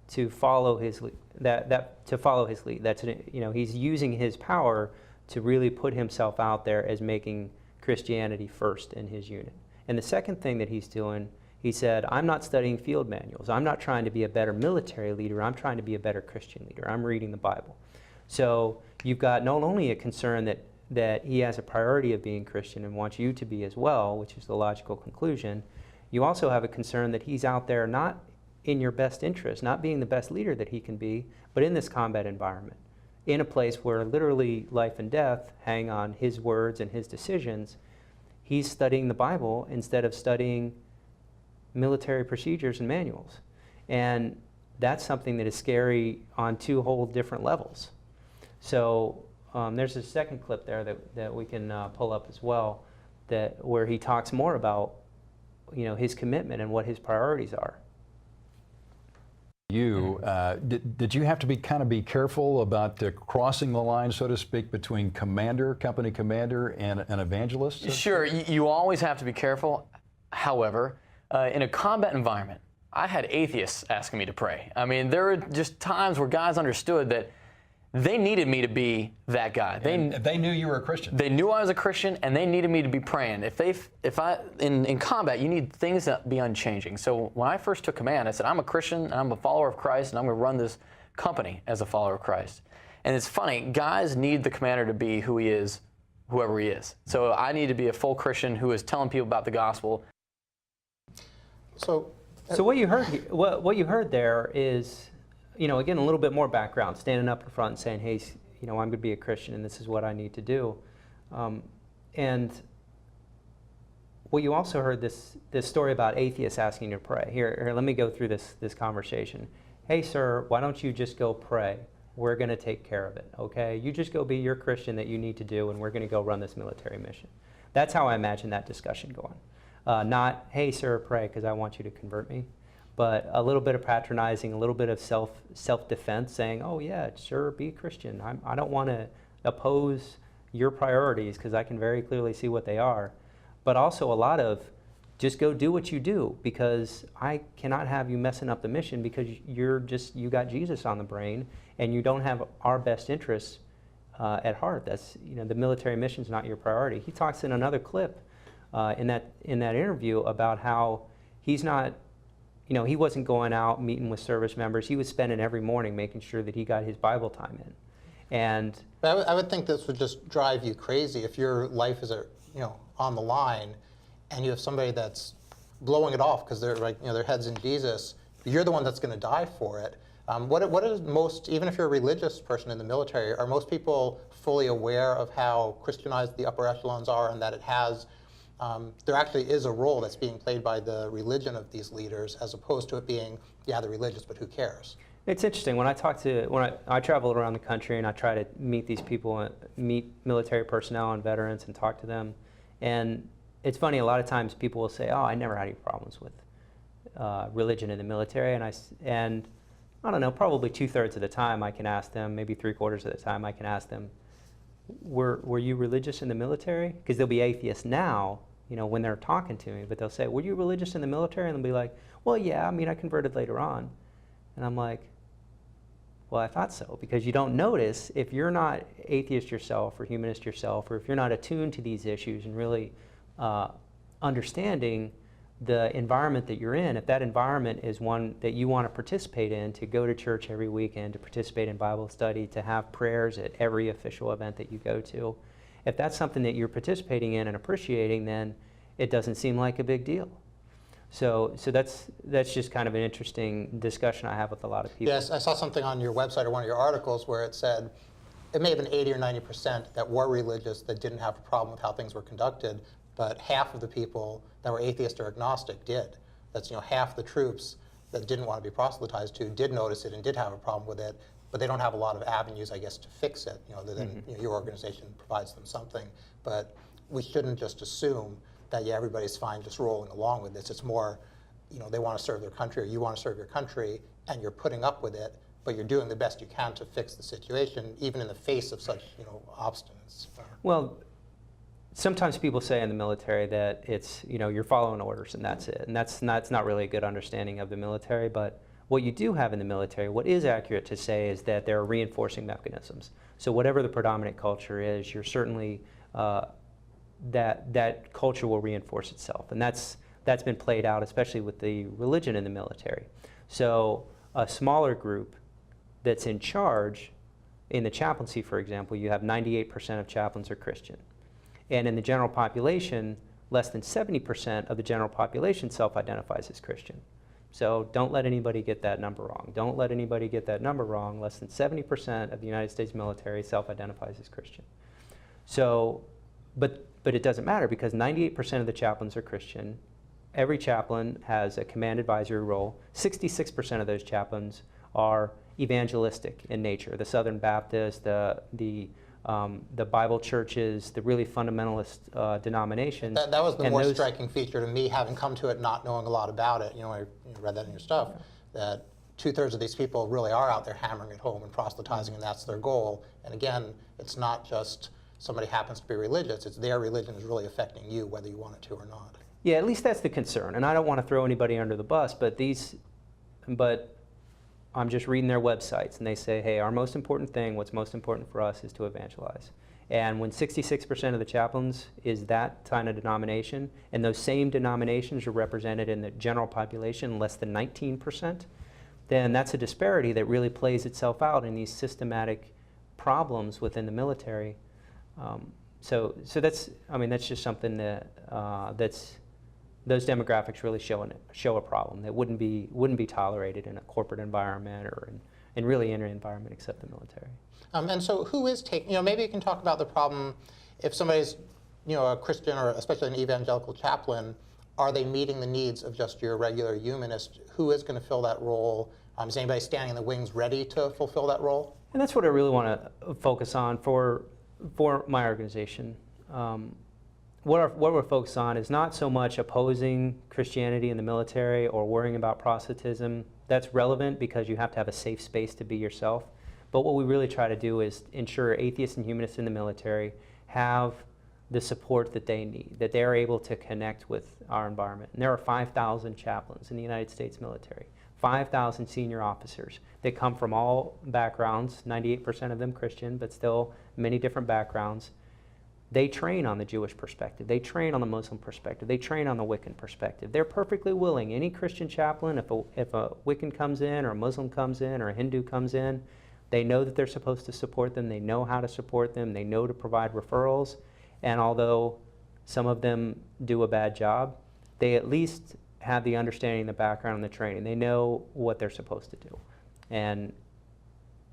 to follow his lead. To follow his lead. That's he's using his power to really put himself out there as making Christianity first in his unit. And the second thing that he's doing, he said, I'm not studying field manuals. I'm not trying to be a better military leader. I'm trying to be a better Christian leader. I'm reading the Bible. So you've got not only a concern that he has a priority of being Christian and wants you to be as well, which is the logical conclusion. You also have a concern that he's out there not in your best interest, not being the best leader that he can be, but in this combat environment. in a place where literally life and death hang on his words and his decisions, he's studying the Bible instead of studying military procedures and manuals. And that's something that is scary on two whole different levels. So there's a second clip there that we can pull up as well, where he talks more about, you know, his commitment and what his priorities are. Did you have to be careful about crossing the line, so to speak, between company commander and an evangelist? Sure, you always have to be careful. However, in a combat environment, I had atheists asking me to pray. I mean, there were just times where guys understood that they needed me to be that guy. They knew you were a Christian. They knew I was a Christian, and they needed me to be praying. In combat, you need things to be unchanging. So when I first took command, I said, I'm a Christian, and I'm a follower of Christ, and I'm going to run this company as a follower of Christ. And it's funny, guys need the commander to be who he is, whoever he is. So I need to be a full Christian who is telling people about the gospel. So what you heard there is, you know, again, a little bit more background, standing up in front and saying, hey, you know, I'm going to be a Christian and this is what I need to do. And what you also heard this story about atheists asking you to pray. Here, let me go through this conversation. Hey, sir, why don't you just go pray? We're going to take care of it, okay? You just go be your Christian that you need to do, and we're going to go run this military mission. That's how I imagine that discussion going. Not, hey, sir, pray because I want you to convert me. But a little bit of patronizing, a little bit of self-defense, saying, oh, yeah, sure, be a Christian. I don't want to oppose your priorities because I can very clearly see what they are. But also a lot of just go do what you do, because I cannot have you messing up the mission because you got Jesus on the brain and you don't have our best interests at heart. That's, you know, the military mission's not your priority. He talks in another clip in that interview about how he's not, you know, he wasn't going out meeting with service members. He was spending every morning making sure that he got his Bible time in. And I would think this would just drive you crazy if your life is, on the line, and you have somebody that's blowing it off because they're like, their head's in Jesus. You're the one that's going to die for it. What is most, even if you're a religious person in the military, are most people fully aware of how Christianized the upper echelons are, and that it has, there actually is a role that's being played by the religion of these leaders, as opposed to it being, yeah, they're religious, but who cares? It's interesting. When I travel around the country and I try to meet these people, meet military personnel and veterans and talk to them, and it's funny, a lot of times people will say, oh, I never had any problems with religion in the military, and I don't know, probably 2/3 of the time I can ask them, maybe 3/4 of the time I can ask them, were you religious in the military? Because they'll be atheists now, when they're talking to me, but they'll say, were you religious in the military? And they'll be like, well, yeah, I converted later on. And I'm like, well, I thought so, because you don't notice, if you're not atheist yourself or humanist yourself, or if you're not attuned to these issues and really understanding the environment that you're in, if that environment is one that you want to participate in, to go to church every weekend, to participate in Bible study, to have prayers at every official event that you go to, if that's something that you're participating in and appreciating, then it doesn't seem like a big deal. So that's just kind of an interesting discussion I have with a lot of people. Yes, I saw something on your website or one of your articles where it said it may have been 80 or 90% that were religious that didn't have a problem with how things were conducted, but half of the people that were atheist or agnostic did. That's half the troops that didn't want to be proselytized to did notice it and did have a problem with it, but they don't have a lot of avenues, I guess, to fix it. Other than your organization provides them something. But we shouldn't just assume that everybody's fine just rolling along with this. It's more, they want to serve their country, or you want to serve your country, and you're putting up with it, but you're doing the best you can to fix the situation, even in the face of such, obstinance. Well, sometimes people say in the military that it's, you're following orders and that's it. And that's not really a good understanding of the military. But what you do have in the military, what is accurate to say, is that there are reinforcing mechanisms. So whatever the predominant culture is, you're certainly, that culture will reinforce itself. And that's been played out, especially with the religion in the military. So a smaller group that's in charge, in the chaplaincy, for example, you have 98% of chaplains are Christian. And in the general population, less than 70% of the general population self-identifies as Christian. So don't let anybody get that number wrong. Don't let anybody get that number wrong. Less than 70% of the United States military self-identifies as Christian. So, but it doesn't matter because 98% of the chaplains are Christian. Every chaplain has a command advisory role. 66% of those chaplains are evangelistic in nature. The Southern Baptist, the Bible churches, the really fundamentalist denominations. That was the more striking feature to me, having come to it not knowing a lot about it. You know, I read that in your stuff, that 2/3 of these people really are out there hammering it home and proselytizing, and that's their goal. And again, it's not just somebody happens to be religious, it's their religion is really affecting you, whether you want it to or not. Yeah, at least that's the concern. And I don't want to throw anybody under the bus, but I'm just reading their websites, and they say, hey, our most important thing, what's most important for us is to evangelize. And when 66% of the chaplains is that kind of denomination, and those same denominations are represented in the general population, less than 19%, then that's a disparity that really plays itself out in these systematic problems within the military. So that's, I mean, that's just something that those demographics really show a problem that wouldn't be tolerated in a corporate environment or in really any environment except the military. And so who is taking, maybe you can talk about the problem if somebody's, a Christian or especially an evangelical chaplain, are they meeting the needs of just your regular humanist? Who is going to fill that role? Is anybody standing in the wings ready to fulfill that role? And that's what I really want to focus on for my organization. What we're focused on is not so much opposing Christianity in the military or worrying about proselytism. That's relevant because you have to have a safe space to be yourself. But what we really try to do is ensure atheists and humanists in the military have the support that they need, that they're able to connect with our environment. And there are 5,000 chaplains in the United States military, 5,000 senior officers that come from all backgrounds, 98% of them Christian, but still many different backgrounds. They train on the Jewish perspective. They train on the Muslim perspective. They train on the Wiccan perspective. They're perfectly willing. Any Christian chaplain, if a Wiccan comes in or a Muslim comes in or a Hindu comes in, they know that they're supposed to support them. They know how to support them. They know to provide referrals. And although some of them do a bad job, they at least have the understanding, the background, and the training. They know what they're supposed to do. And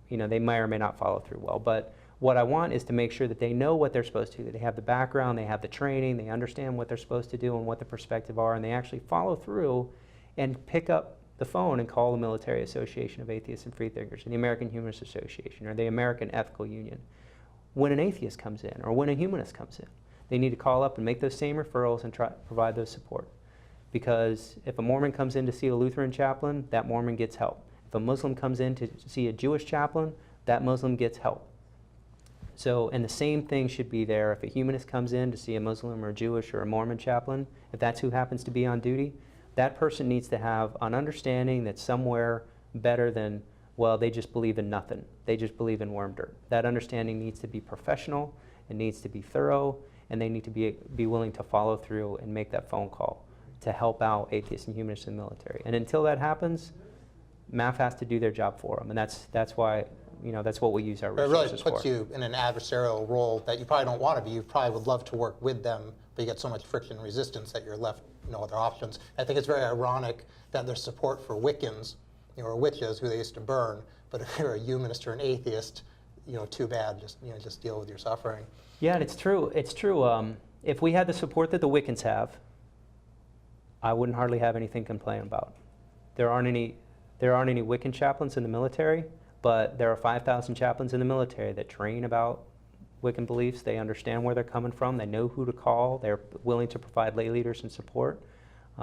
they may or may not follow through well. But what I want is to make sure that they know what they're supposed to do, that they have the background, they have the training, they understand what they're supposed to do and what the perspective are, and they actually follow through and pick up the phone and call the Military Association of Atheists and Freethinkers, or the American Humanist Association, or the American Ethical Union. When an atheist comes in, or when a humanist comes in, they need to call up and make those same referrals and try to provide those support. Because if a Mormon comes in to see a Lutheran chaplain, that Mormon gets help. If a Muslim comes in to see a Jewish chaplain, that Muslim gets help. So, and the same thing should be there if a humanist comes in to see a Muslim or a Jewish or a Mormon chaplain, if that's who happens to be on duty, that person needs to have an understanding that's somewhere better than, well, they just believe in nothing. They just believe in worm dirt. That understanding needs to be professional, it needs to be thorough, and they need to be willing to follow through and make that phone call to help out atheists and humanists in the military. And until that happens, MAAF has to do their job for them, and that's why, that's what we use our resources for. It really puts you in an adversarial role that you probably don't want to be. You probably would love to work with them, but you get so much friction and resistance that you're left no other options. I think it's very ironic that there's support for Wiccans, or witches who they used to burn, but if you're a humanist or an atheist, too bad, just deal with your suffering. Yeah, and it's true. It's true. If we had the support that the Wiccans have, I wouldn't hardly have anything to complain about. There aren't any Wiccan chaplains in the military, but there are 5,000 chaplains in the military that train about Wiccan beliefs. They understand where they're coming from. They know who to call. They're willing to provide lay leaders and support.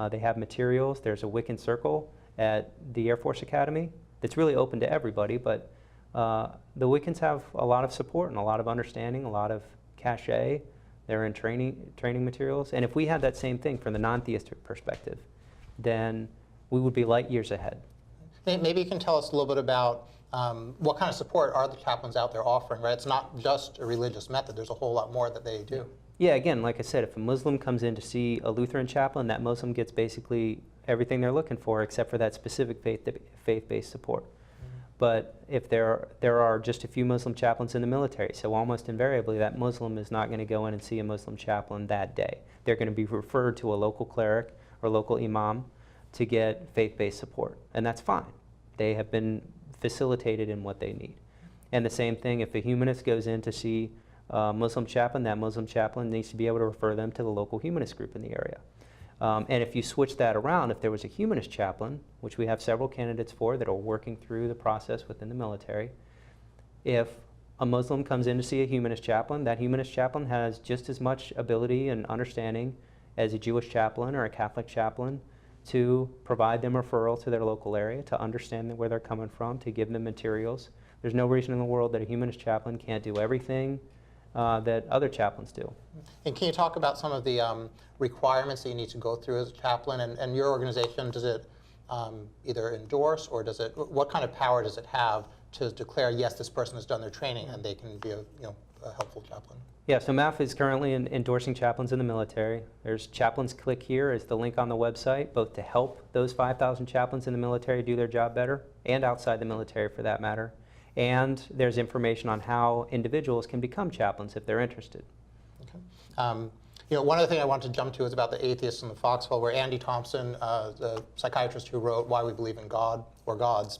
They have materials. There's a Wiccan circle at the Air Force Academy that's really open to everybody, but the Wiccans have a lot of support and a lot of understanding, a lot of cachet. They're in training materials. And if we had that same thing from the non-theistic perspective, then we would be light years ahead. Maybe you can tell us a little bit about what kind of support are the chaplains out there offering, right? It's not just a religious method. There's a whole lot more that they do. Yeah, again, like I said, if a Muslim comes in to see a Lutheran chaplain, that Muslim gets basically everything they're looking for except for that specific faith-based support. But if there are just a few Muslim chaplains in the military, so almost invariably that Muslim is not going to go in and see a Muslim chaplain that day. They're going to be referred to a local cleric or local imam to get faith-based support, and that's fine. They have been facilitated in what they need. And the same thing, if a humanist goes in to see a Muslim chaplain, that Muslim chaplain needs to be able to refer them to the local humanist group in the area. And if you switch that around, if there was a humanist chaplain, which we have several candidates for that are working through the process within the military, if a Muslim comes in to see a humanist chaplain, that humanist chaplain has just as much ability and understanding as a Jewish chaplain or a Catholic chaplain to provide them referral to their local area, to understand where they're coming from, to give them materials. There's no reason in the world that a humanist chaplain can't do everything that other chaplains do. And can you talk about some of the requirements that you need to go through as a chaplain? And your organization, does it either endorse, or does it, what kind of power does it have to declare, yes, this person has done their training and they can be a helpful chaplain? Yeah, so MAAF is currently endorsing chaplains in the military. There's Chaplains Click Here is the link on the website, both to help those 5,000 chaplains in the military do their job better, and outside the military for that matter. And there's information on how individuals can become chaplains if they're interested. Okay. One other thing I wanted to jump to is about the atheists in the foxhole, where Andy Thompson, the psychiatrist who wrote Why We Believe in God or Gods,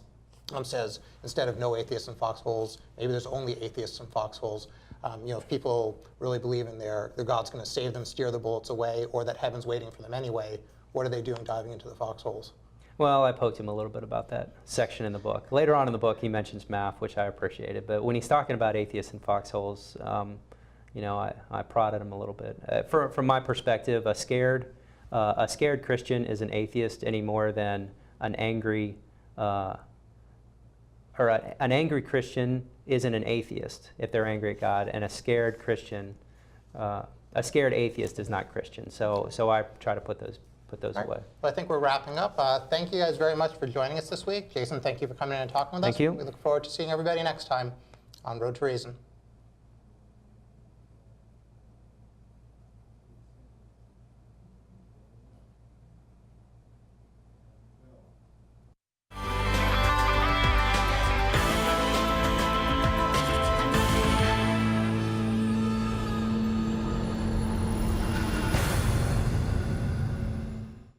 says instead of no atheists in foxholes, maybe there's only atheists in foxholes. If people really believe in their God's going to save them, steer the bullets away, or that heaven's waiting for them anyway, what are they doing diving into the foxholes? Well, I poked him a little bit about that section in the book. Later on in the book, he mentions MAAF, which I appreciated. But when he's talking about atheists in foxholes, I prodded him a little bit. From my perspective, a scared Christian is an atheist any more than an angry an angry Christian isn't an atheist if they're angry at God, and a scared Christian, a scared atheist is not Christian. So I try to put those away. Well, I think we're wrapping up. Thank you guys very much for joining us this week. Jason, thank you for coming in and talking with us. Thank you. We look forward to seeing everybody next time on Road to Reason.